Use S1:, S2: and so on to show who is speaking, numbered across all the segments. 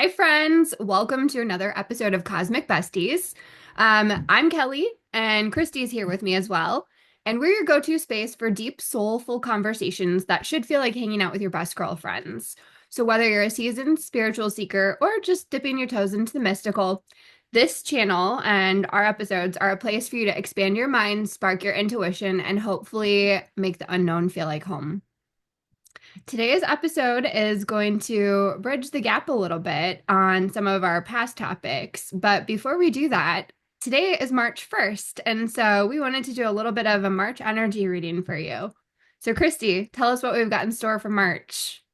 S1: Hi, friends. Welcome to another episode of Cosmic Besties. I'm Kelly, and Christy's here with me as well. And we're your go-to space for deep, soulful conversations that should feel like hanging out with your best girlfriends. So, whether you're a seasoned spiritual seeker or just dipping your toes into the mystical, this channel and our episodes are a place for you to expand your mind, spark your intuition, and hopefully make the unknown feel like home. Today's episode is going to bridge the gap a little bit on some of our past topics. But before we do that, today is March 1st. And so we wanted to do a little bit of a March energy reading for you. So, Cristy, tell us what we've got in store for March.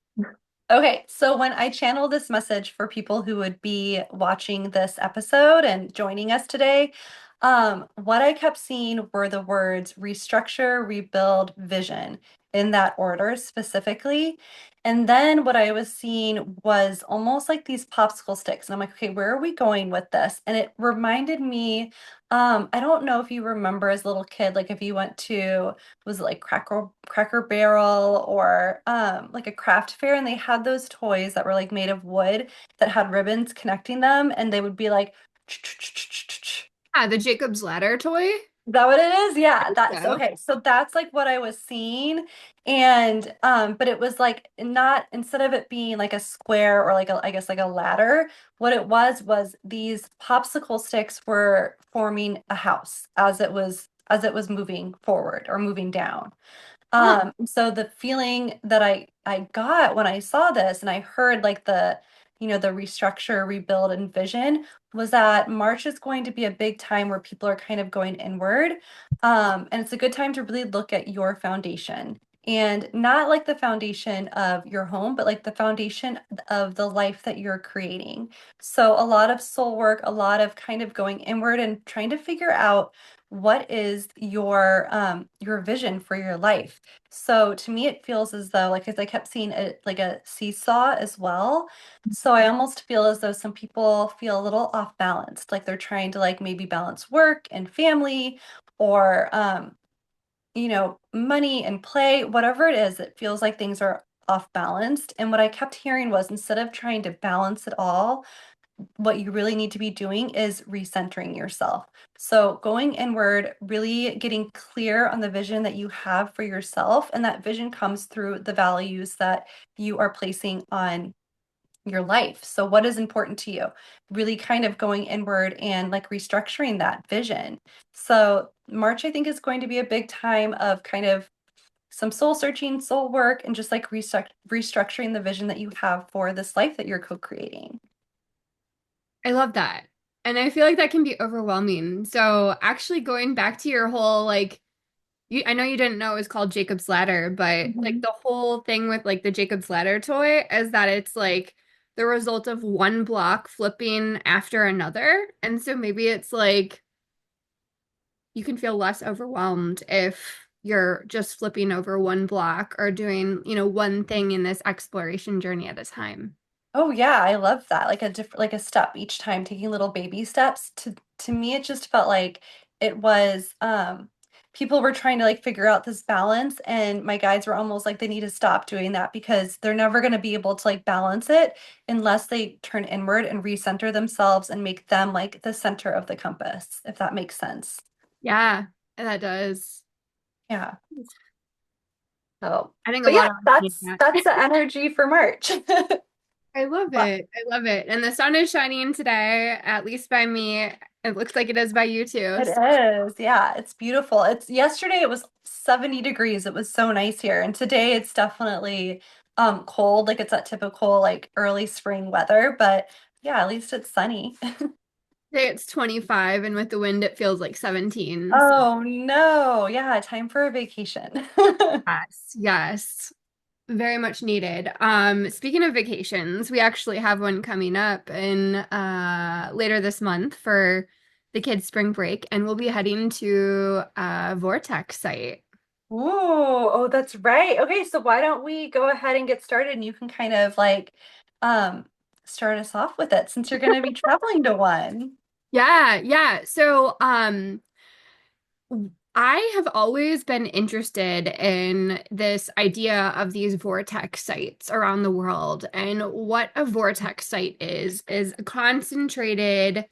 S2: Okay, so when I channel this message for people who would be watching this episode and joining us today, what I kept seeing were the words restructure, rebuild, vision in that order specifically. And then what I was seeing was almost like these popsicle sticks. And I'm like, okay, where are we going with this? And it reminded me, I don't know if you remember as a little kid, like if you went to was it like Cracker Barrel or like a craft fair, and they had those toys that were like made of wood that had ribbons connecting them, and they would be like
S1: Ah, the Jacob's Ladder toy.
S2: is that what it is? Yeah, that's
S1: So,
S2: okay. So that's like what I was seeing. And but it was like not instead of it being like a square or like a I guess like a ladder, what it was these popsicle sticks were forming a house as it was moving forward or moving down.
S1: huh.
S2: So the feeling that I got when I saw this and I heard like the restructure, rebuild, and vision was that March is going to be a big time where people are kind of going inward. And it's a good time to really look at your foundation and not like the foundation of your home, but like the foundation of the life that you're creating. So a lot of soul work, a lot of kind of going inward and trying to figure out what is your vision for your life. So to me, it feels as though, like, as I kept seeing it like a seesaw as well. So I almost feel as though some people feel a little off balanced, like they're trying to like maybe balance work and family or money and play, whatever it is, it feels like things are off balanced. And what I kept hearing was instead of trying to balance it all, what you really need to be doing is recentering yourself. So going inward, really getting clear on the vision that you have for yourself. And that vision comes through the values that you are placing on your life. So what is important to you? Really kind of going inward and like restructuring that vision. So March, I think, is going to be a big time of kind of some soul searching, soul work, and just like restructuring the vision that you have for this life that you're co-creating.
S1: I love that. And I feel like that can be overwhelming. So, actually, going back to your whole I know you didn't know it was called Jacob's Ladder, but like
S2: Mhm.
S1: the whole thing with like the Jacob's Ladder toy is that it's like the result of one block flipping after another. And so maybe it's like you can feel less overwhelmed if you're just flipping over one block or doing, one thing in this exploration journey at a time.
S2: Oh yeah, I love that. Like a different like a step each time, taking little baby steps. To me, it just felt like it was people were trying to like figure out this balance and my guides were almost like they need to stop doing that because they're never going to be able to like balance it unless they turn inward and recenter themselves and make them like the center of the compass, if that makes sense.
S1: Yeah, that does.
S2: Yeah. So,
S1: I think a
S2: but yeah,
S1: lot of us need
S2: that's
S1: that.
S2: that's the energy for March.
S1: I love
S2: But
S1: it. I love it. And the sun is shining today, at least by me. It looks like it is by you too.
S2: it is. Yeah, it's beautiful. It's yesterday it was 70 degrees. It was so nice here. And today it's definitely cold, like it's that typical like early spring weather, but yeah, at least it's sunny.
S1: Today it's 25 and with the wind it feels like 17. So
S2: Oh no. Yeah, time for a vacation.
S1: yes, yes. Very much needed. Speaking of vacations, we actually have one coming up in later this month for the kids' spring break, and we'll be heading to a Vortex site.
S2: Ooh, oh, that's right. Okay, so why don't we go ahead and get started and you can kind of like um start us off with it since you're going to be traveling to one.
S1: Yeah, yeah. So, I have always been interested in this idea of these vortex sites around the world. And what a vortex site is a concentrated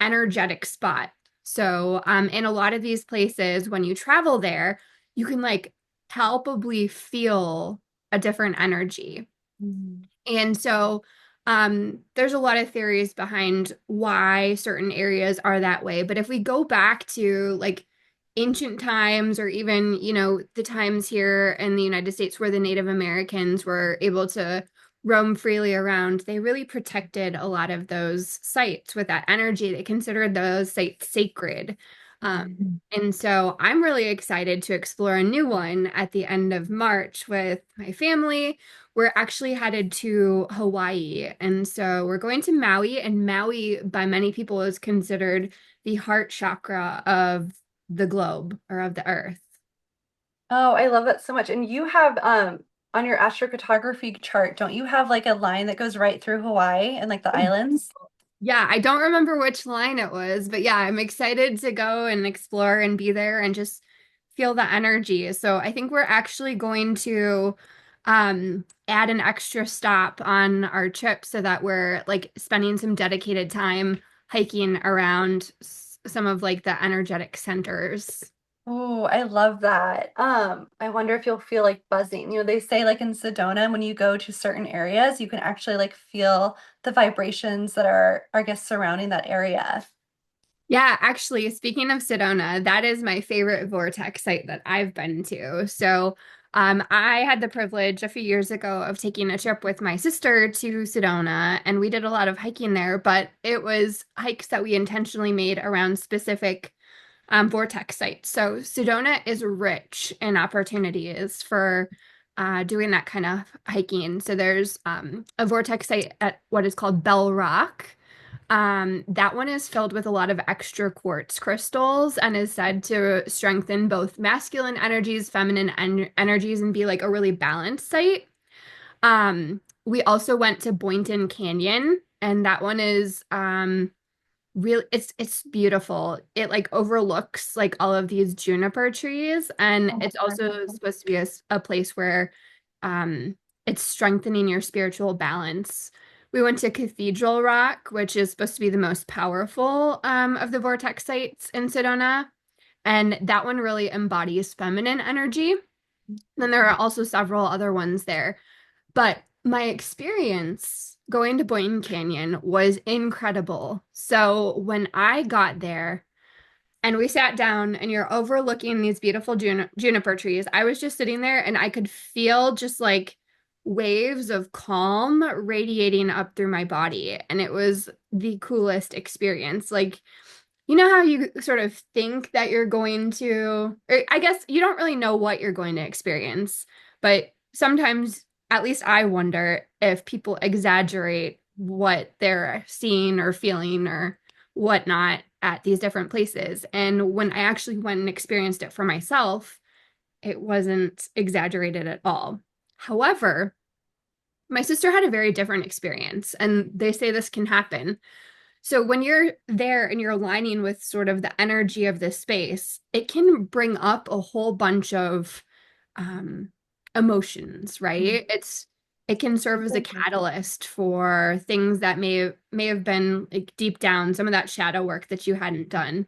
S1: energetic spot. So, in a lot of these places, when you travel there, you can like palpably feel a different energy.
S2: Mm.
S1: And so there's a lot of theories behind why certain areas are that way. But if we go back to like ancient times or even, the times here in the United States where the Native Americans were able to roam freely around, they really protected a lot of those sites with that energy. They considered those sites sacred. And so I'm really excited to explore a new one at the end of March with my family. We're actually headed to Hawaii. And so we're going to Maui, and Maui, by many people, is considered the heart chakra of the globe or of the earth.
S2: Oh, I love that so much. And you have on your astrocartography chart, don't you have like a line that goes right through Hawaii and like the islands?
S1: Yeah, I don't remember which line it was, but yeah, I'm excited to go and explore and be there and just feel the energy. So I think we're actually going to add an extra stop on our trip so that we're like spending some dedicated time hiking around some of like the energetic centers.
S2: Oh, I love that. I wonder if you'll feel like buzzing. They say like in Sedona, when you go to certain areas, you can actually like feel the vibrations that are, I guess, surrounding that area.
S1: Yeah, actually, speaking of Sedona, that is my favorite vortex site that I've been to. So, I had the privilege a few years ago of taking a trip with my sister to Sedona, and we did a lot of hiking there, but it was hikes that we intentionally made around specific vortex sites. So, Sedona is rich in opportunities for doing that kind of hiking. So, there's a vortex site at what is called Bell Rock. That one is filled with a lot of extra quartz crystals and is said to strengthen both masculine energies, feminine energies, and be like a really balanced site. We also went to Boynton Canyon, and that one is really it's beautiful. It like overlooks like all of these juniper trees, and
S2: Oh,
S1: it's also supposed to be a place where um it's strengthening your spiritual balance. We went to Cathedral Rock, which is supposed to be the most powerful of the vortex sites in Sedona, and that one really embodies feminine energy. Then there are also several other ones there, but my experience going to Boynton Canyon was incredible. So when I got there and we sat down and you're overlooking these beautiful juniper trees, I was just sitting there and I could feel just like waves of calm radiating up through my body. And it was the coolest experience. Like, you know how you sort of think that you're going to, or I guess you don't really know what you're going to experience, but sometimes, at least I wonder if people exaggerate what they're seeing or feeling or whatnot at these different places. And when I actually went and experienced it for myself, it wasn't exaggerated at all. However, my sister had a very different experience, and they say this can happen. So when you're there and you're aligning with sort of the energy of this space, it can bring up a whole bunch of um, emotions, right? It can serve as a catalyst for things that may have been like deep down, some of that shadow work that you hadn't done.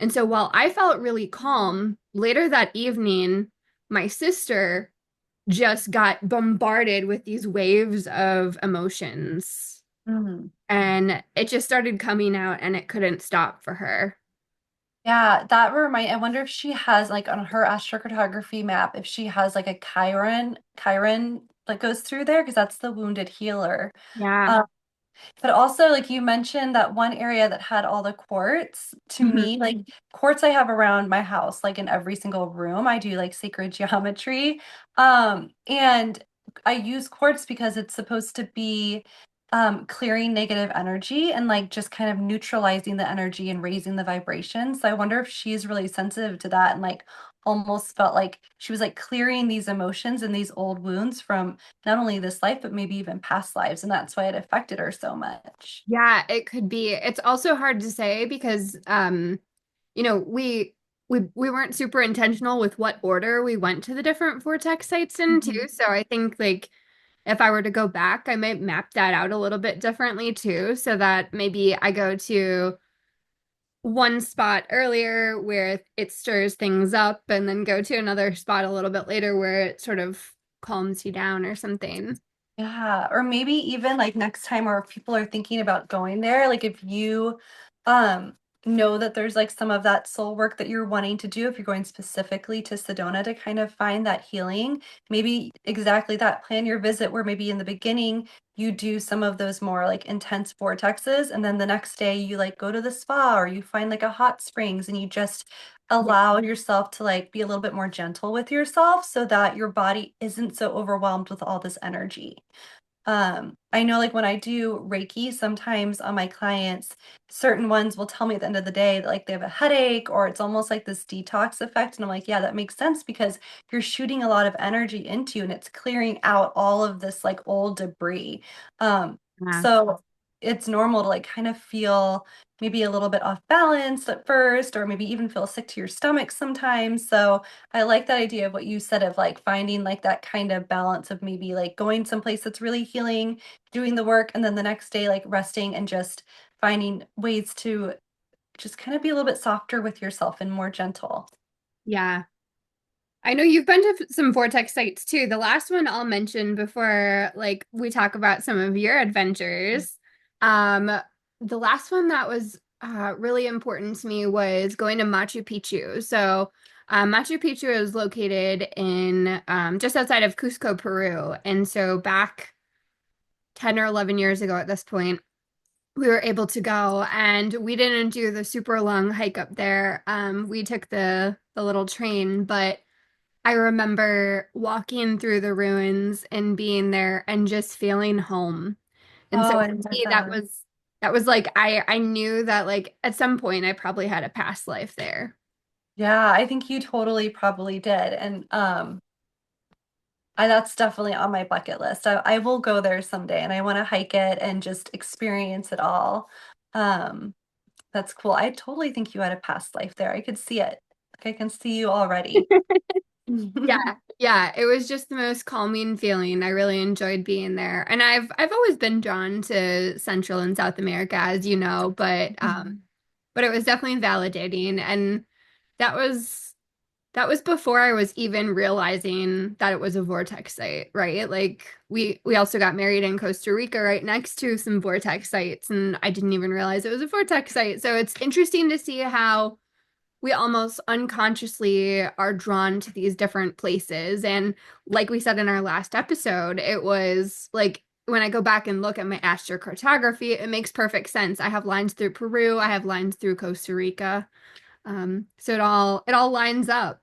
S1: And so while I felt really calm, later that evening, my sister just got bombarded with these waves of emotions
S2: Mhm.
S1: and it just started coming out and it couldn't stop for her.
S2: Yeah, I wonder if she has like on her astrocartography map, if she has like a Chiron that goes through there, because that's the wounded healer.
S1: Yeah.
S2: Um, But also, like you mentioned, that one area that had all the quartz, to
S1: Mhm.
S2: me, like quartz I have around my house, like in every single room. I do like sacred geometry. And I use quartz because it's supposed to be clearing negative energy and like just kind of neutralizing the energy and raising the vibration. So I wonder if she's really sensitive to that and like almost felt like she was like clearing these emotions and these old wounds from not only this life, but maybe even past lives. And that's why it affected her so much.
S1: Yeah, it could be. It's also hard to say because we we weren't super intentional with what order we went to the different vortex sites in too.
S2: Mhm.
S1: So I think like if I were to go back, I might map that out a little bit differently too, so that maybe I go to one spot earlier where it stirs things up and then go to another spot a little bit later where it sort of calms you down or something.
S2: Yeah, or maybe even like next time or if people are thinking about going there, like if you um know that there's like some of that soul work that you're wanting to do, if you're going specifically to Sedona to kind of find that healing, maybe exactly that. Plan your visit where maybe in the beginning you do some of those more like intense vortexes, and then the next day you like go to the spa or you find like a hot springs and you just
S1: Yeah.
S2: allow yourself to like be a little bit more gentle with yourself so that your body isn't so overwhelmed with all this energy. I know like when I do Reiki, sometimes on my clients, certain ones will tell me at the end of the day that like they have a headache or it's almost like this detox effect. And I'm like, yeah, that makes sense because you're shooting a lot of energy into you and it's clearing out all of this like old debris.
S1: Yeah.
S2: So it's normal to like kind of feel maybe a little bit off balance at first, or maybe even feel sick to your stomach sometimes. So I like that idea of what you said of like finding like that kind of balance of maybe like going someplace that's really healing, doing the work, and then the next day like resting and just finding ways to just kind of be a little bit softer with yourself and more gentle.
S1: Yeah. I know you've been to some vortex sites too. The last one I'll mention before like we talk about some of your adventures. Um, the last one that was really important to me was going to Machu Picchu. So, Machu Picchu is located in just outside of Cusco, Peru. And so back 10 or 11 years ago at this point, we were able to go and we didn't do the super long hike up there. We took the little train, but I remember walking through the ruins and being there and just feeling home. And so
S2: Oh,
S1: for
S2: I love
S1: me,
S2: that.
S1: that was like I knew that like at some point I probably had a past life there.
S2: Yeah, I think you totally probably did. And that's definitely on my bucket list. I will go there someday and I want to hike it and just experience it all. Um, that's cool. I totally think you had a past life there. I could see it. Like I can see you already.
S1: Yeah, yeah, it was just the most calming feeling. I really enjoyed being there. And I've always been drawn to Central and South America, as you know, but it was definitely validating and that was that was before I was even realizing that it was a vortex site, right? Like we also got married in Costa Rica right next to some vortex sites and I didn't even realize it was a vortex site. So it's interesting to see how we almost unconsciously are drawn to these different places. And like we said in our last episode, it was like when I go back and look at my astrocartography, it makes perfect sense. I have lines through Peru, I have lines through Costa Rica. So it all lines up.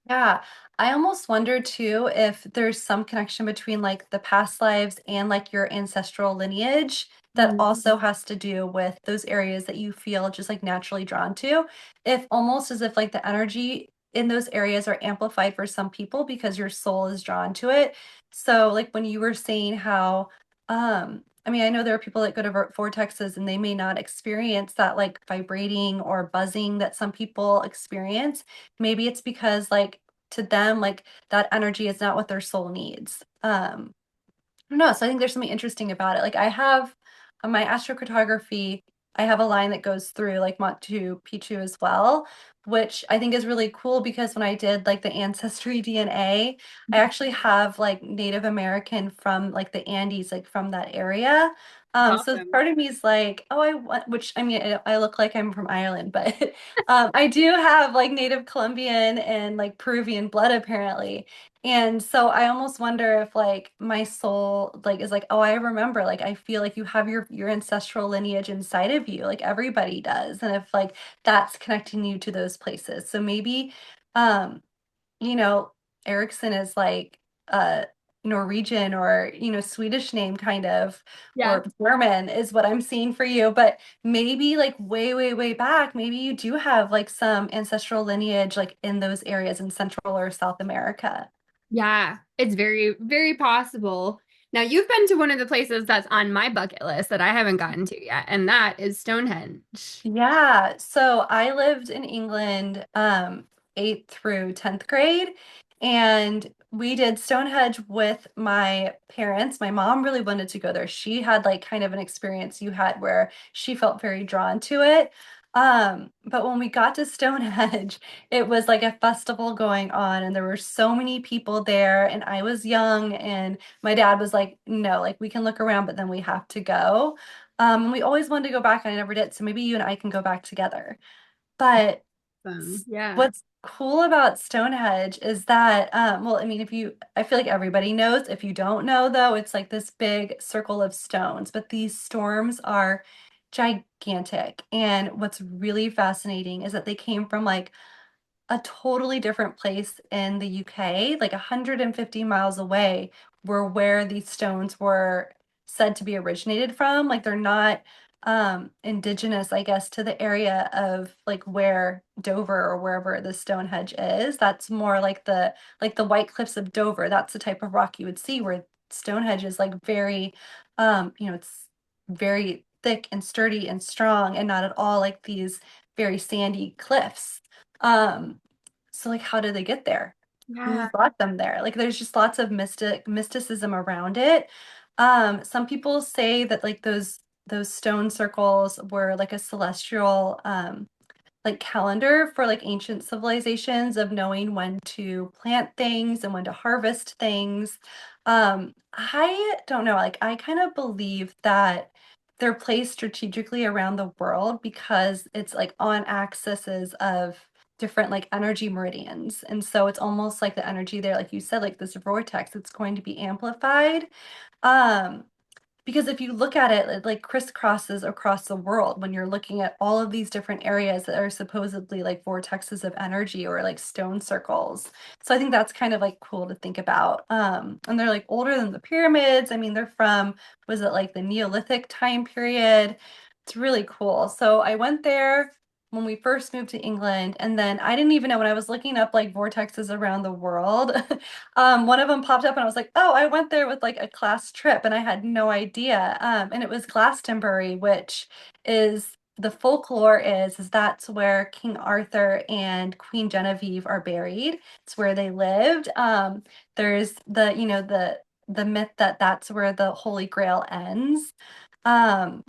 S2: Yeah, I almost wonder too if there's some connection between like the past lives and like your ancestral lineage that
S1: Mm.
S2: also has to do with those areas that you feel just like naturally drawn to. If almost as if like the energy in those areas are amplified for some people because your soul is drawn to it. So like when you were saying how I mean, I know there are people that go to vortexes and they may not experience that like vibrating or buzzing that some people experience. Maybe it's because like to them, like that energy is not what their soul needs. No, so I think there's something interesting about it. Like I have on my astrocartography, I have a line that goes through like Machu Picchu as well, which I think is really cool because when I did like the ancestry DNA, I actually have like Native American from like the Andes, like from that area. So
S1: Awesome.
S2: part of me is like, oh, I want, which I mean, I look like I'm from Ireland, but I do have like Native Colombian and like Peruvian blood apparently. And so I almost wonder if like my soul like is like, oh, I remember, like I feel like you have your ancestral lineage inside of you, like everybody does. And if like that's connecting you to those places. So maybe um, you know, Erickson is like a Norwegian or, Swedish name kind of,
S1: Yeah.
S2: or German is what I'm seeing for you. But maybe like way, way, way back, maybe you do have like some ancestral lineage like in those areas in Central or South America.
S1: Yeah, it's very, very possible. Now, you've been to one of the places that's on my bucket list that I haven't gotten to yet, and that is Stonehenge.
S2: Yeah, so I lived in England 8th through 10th grade, and we did Stonehenge with my parents. My mom really wanted to go there. She had like kind of an experience you had where she felt very drawn to it. But when we got to Stonehenge, it was like a festival going on, and there were so many people there, and I was young, and my dad was like, "No, like we can look around, but then we have to go." We always wanted to go back and I never did. So maybe you and I can go back together. But
S1: Yeah.
S2: what's cool about Stonehenge is that, well, I mean, I feel like everybody knows. If you don't know, though, it's like this big circle of stones. But these storms are gigantic. And what's really fascinating is that they came from like a totally different place in the UK, like 150 miles away, were where these stones were said to be originated from. Like they're not indigenous, I guess, to the area of like where Dover or wherever the Stonehenge is. That's more like the White Cliffs of Dover. That's the type of rock you would see where Stonehenge is like very it's very thick and sturdy and strong and not at all like these very sandy cliffs. So like how did they get there? Who
S1: Yeah.
S2: brought them there? Like there's just lots of mysticism around it. Some people say that like those stone circles were like a celestial like calendar for like ancient civilizations of knowing when to plant things and when to harvest things. I don't know, like I kind of believe that they're placed strategically around the world because it's like on axes of different like energy meridians. And so it's almost like the energy there, like you said, like this vortex, it's going to be amplified. Um, because if you look at it, it like crisscrosses across the world when you're looking at all of these different areas that are supposedly like vortexes of energy or like stone circles. So I think that's kind of like cool to think about. And they're like older than the pyramids. I mean, they're from, was it like the Neolithic time period? It's really cool. So I went there when we first moved to England, and then I didn't even know when I was looking up like vortexes around the world. One of them popped up and I was like, oh, I went there with like a class trip and I had no idea. And it was Glastonbury, which is the folklore is that's where King Arthur and Queen Genevieve are buried. It's where they lived. There's the myth that that's where the Holy Grail ends. Um,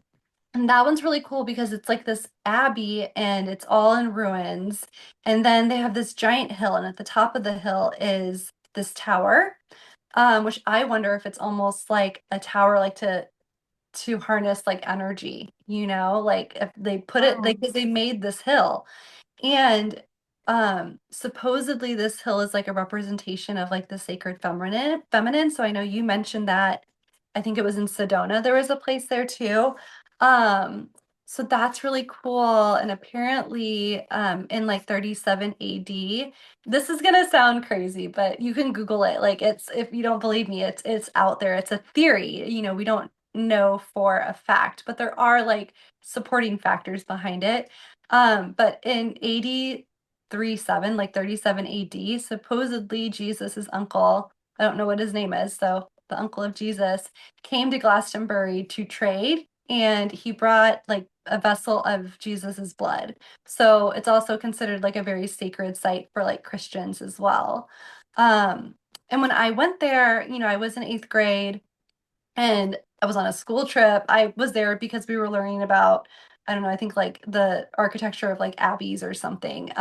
S2: and that one's really cool because it's like this abbey and it's all in ruins. And then they have this giant hill, and at the top of the hill is this tower, which I wonder if it's almost like a tower, like to harness like energy, like if they put it
S1: Oh.
S2: like because they made this hill. And supposedly this hill is like a representation of like the sacred feminine. So I know you mentioned that I think it was in Sedona. There was a place there too. Um, so that's really cool. And apparently in like 37 AD, this is gonna sound crazy, but you can Google it. Like it's if you don't believe me, it's out there. It's a theory. We don't know for a fact, but there are like supporting factors behind it. But in 83-7, like 37 AD, supposedly Jesus's uncle, I don't know what his name is, so the uncle of Jesus, came to Glastonbury to trade, and he brought like a vessel of Jesus's blood. So it's also considered like a very sacred site for like Christians as well. Um, and when I went there, I was in 8th grade and I was on a school trip. I was there because we were learning about, I don't know, I think like the architecture of like abbeys or something.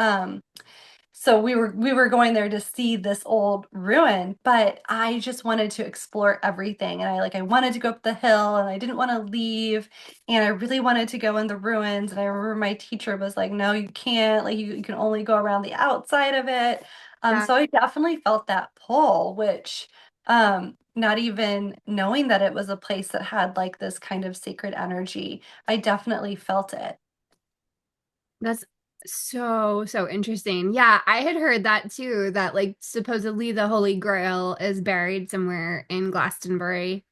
S2: So we were going there to see this old ruin, but I just wanted to explore everything. And I wanted to go up the hill and I didn't want to leave. And I really wanted to go in the ruins. And I remember my teacher was like, no, you can't. Like you can only go around the outside of it.
S1: Yeah.
S2: So I definitely felt that pull, which not even knowing that it was a place that had like this kind of sacred energy, I definitely felt it.
S1: That's so interesting. Yeah, I had heard that too, that like supposedly the Holy Grail is buried somewhere in Glastonbury.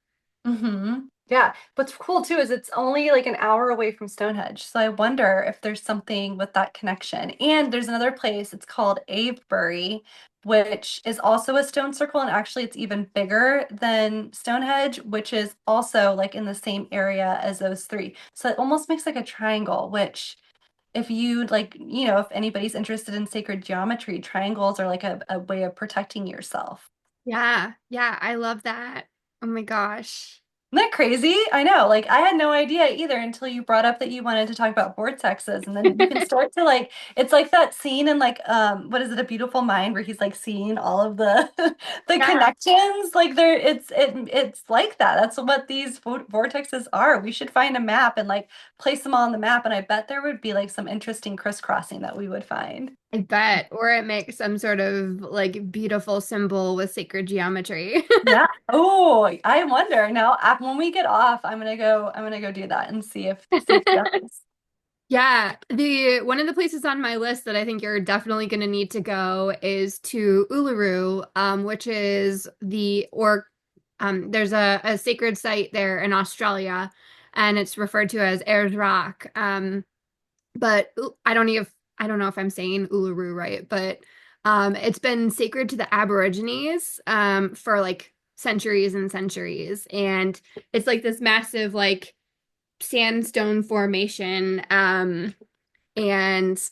S2: Yeah. What's cool too is it's only like an hour away from Stonehenge. So I wonder if there's something with that connection. And there's another place, it's called Avebury, which is also a stone circle, and actually it's even bigger than Stonehenge, which is also like in the same area as those three. So it almost makes like a triangle, which if you like, if anybody's interested in sacred geometry, triangles are like a way of protecting yourself.
S1: Yeah, yeah, I love that. Oh my gosh.
S2: Isn't that crazy? I know. Like, I had no idea either until you brought up that you wanted to talk about vortexes. And then you can start to like, it's like that scene in like, what is it, A Beautiful Mind, where he's like seeing all of the the
S1: Yeah,
S2: connections. Like there, it's like that. That's what these vortexes are. We should find a map and like place them all on the map. And I bet there would be like some interesting crisscrossing that we would find.
S1: I bet. Or it makes some sort of like beautiful symbol with sacred geometry.
S2: Yeah. Oh, I wonder. Now, when we get off, I'm gonna go do that and see if Jeff's.
S1: Yeah, the one of the places on my list that I think you're definitely going to need to go is to Uluru, which is there's a sacred site there in Australia, and it's referred to as Ayers Rock. But I don't know if I'm saying Uluru right, but it's been sacred to the Aborigines for like centuries and centuries, and it's like this massive like sandstone formation. And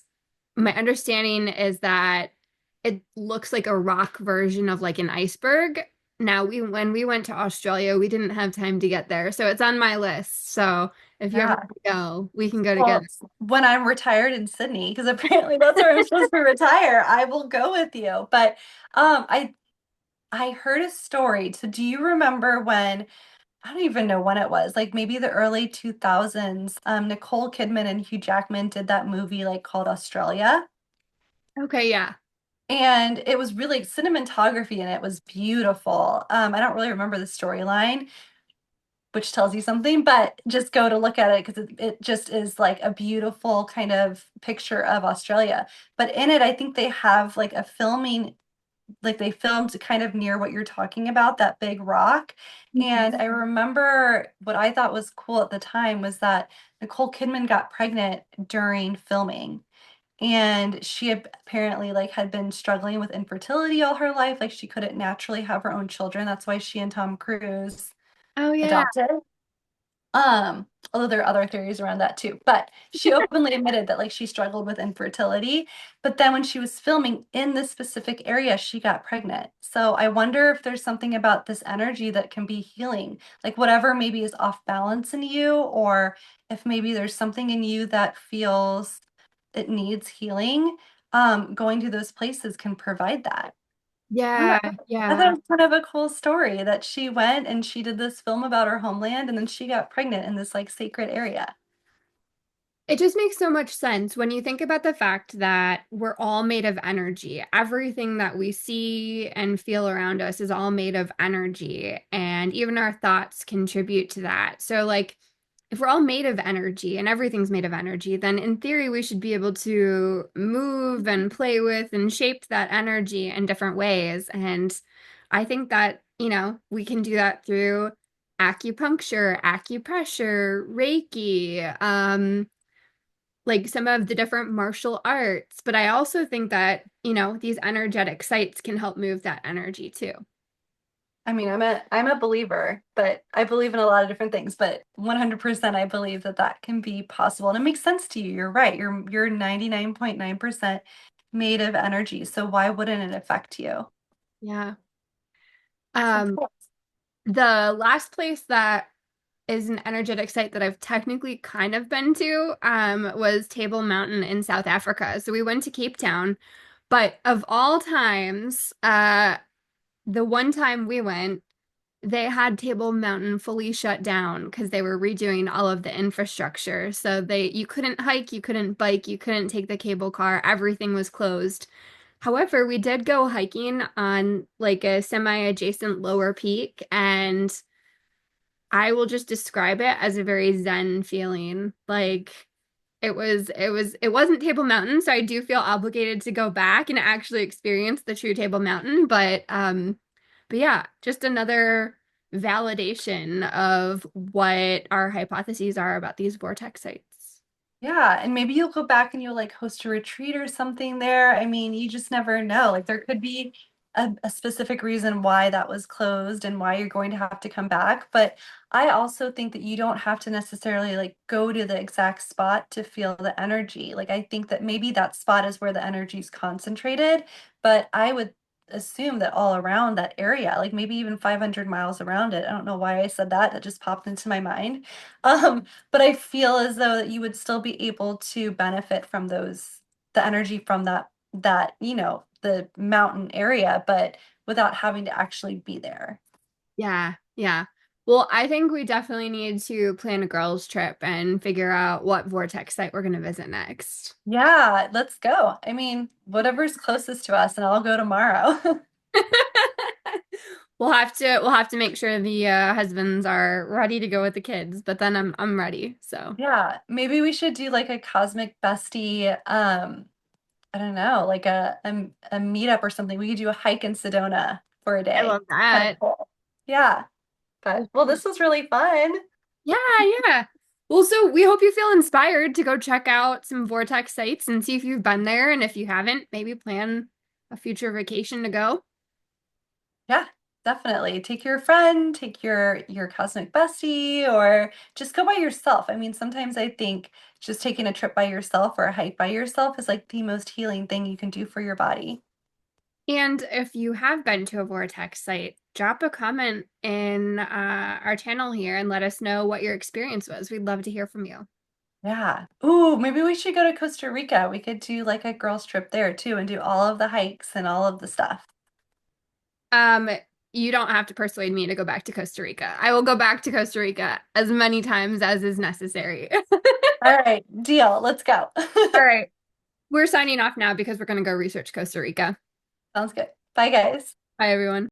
S1: my understanding is that it looks like a rock version of like an iceberg. Now, when we went to Australia, we didn't have time to get there, so it's on my list. So if you ever
S2: Yeah.
S1: want to go, we can go
S2: Well,
S1: together.
S2: when I'm retired in Sydney, because apparently that's where I'm supposed to retire, I will go with you. But I heard a story. So do you remember when, I don't even know when it was, like maybe the early 2000s, Nicole Kidman and Hugh Jackman did that movie like called Australia.
S1: Okay, yeah.
S2: And it was really cinematography and it was beautiful. I don't really remember the storyline, which tells you something, but just go to look at it because it just is like a beautiful kind of picture of Australia. But in it, I think they have like a filming, like they filmed kind of near what you're talking about, that big rock. And
S1: Mhm.
S2: I remember what I thought was cool at the time was that Nicole Kidman got pregnant during filming. And she apparently like had been struggling with infertility all her life. Like she couldn't naturally have her own children. That's why she and Tom Cruise
S1: Oh yeah.
S2: adopted. Although there are other theories around that too. But she openly admitted that like she struggled with infertility. But then when she was filming in this specific area, she got pregnant. So I wonder if there's something about this energy that can be healing. Like whatever maybe is off balance in you, or if maybe there's something in you that feels it needs healing, going to those places can provide that. I don't know.
S1: Yeah,
S2: I thought
S1: yeah.
S2: it was kind of a cool story that she went and she did this film about her homeland and then she got pregnant in this like sacred area.
S1: It just makes so much sense when you think about the fact that we're all made of energy. Everything that we see and feel around us is all made of energy, and even our thoughts contribute to that. So, like, if we're all made of energy and everything's made of energy, then in theory, we should be able to move and play with and shape that energy in different ways. And I think that, we can do that through acupuncture, acupressure, Reiki, like some of the different martial arts. But I also think that, these energetic sites can help move that energy too.
S2: I mean, I'm a believer, but I believe in a lot of different things, but 100% I believe that that can be possible. And it makes sense to you. You're right. You're 99.9% made of energy. So why wouldn't it affect you?
S1: Yeah.
S2: So
S1: Um,
S2: cool.
S1: the last place that is an energetic site that I've technically kind of been to, was Table Mountain in South Africa. So we went to Cape Town, but of all times, the one time we went, they had Table Mountain fully shut down because they were redoing all of the infrastructure. So you couldn't hike, you couldn't bike, you couldn't take the cable car, everything was closed. However, we did go hiking on like a semi-adjacent lower peak, and I will just describe it as a very zen feeling. Like it wasn't Table Mountain, so I do feel obligated to go back and actually experience the true Table Mountain, but yeah, just another validation of what our hypotheses are about these vortex sites.
S2: Yeah, and maybe you'll go back and you'll like host a retreat or something there. I mean, you just never know. Like there could be a specific reason why that was closed and why you're going to have to come back. But I also think that you don't have to necessarily like go to the exact spot to feel the energy. Like I think that maybe that spot is where the energy is concentrated, but I would assume that all around that area, like maybe even 500 miles around it. I don't know why I said that. That just popped into my mind. Um, but I feel as though that you would still be able to benefit from the energy from the mountain area, but without having to actually be there.
S1: Yeah, yeah. Well, I think we definitely need to plan a girls' trip and figure out what vortex site we're going to visit next.
S2: Yeah, let's go. I mean, whatever's closest to us, and I'll go tomorrow.
S1: We'll have to make sure the husbands are ready to go with the kids, but then I'm ready. So
S2: Yeah, maybe we should do like a cosmic bestie, I don't know, like a meetup or something. We could do a hike in Sedona for a
S1: I
S2: day.
S1: love
S2: Kind of
S1: that.
S2: cool. Yeah, but well, this was really fun.
S1: Yeah, yeah. Well, so we hope you feel inspired to go check out some vortex sites and see if you've been there, and if you haven't, maybe plan a future vacation to go.
S2: Yeah, definitely. Take your friend, take your cosmic bestie, or just go by yourself. I mean, sometimes I think just taking a trip by yourself or a hike by yourself is like the most healing thing you can do for your body.
S1: And if you have been to a vortex site, drop a comment in our channel here and let us know what your experience was. We'd love to hear from you.
S2: Yeah. Ooh, maybe we should go to Costa Rica. We could do like a girls' trip there too and do all of the hikes and all of the stuff.
S1: Um, you don't have to persuade me to go back to Costa Rica. I will go back to Costa Rica as many times as is necessary.
S2: All right, deal. Let's go.
S1: All right. We're signing off now because we're going to go research Costa Rica.
S2: Sounds good. Bye, guys.
S1: Bye, everyone.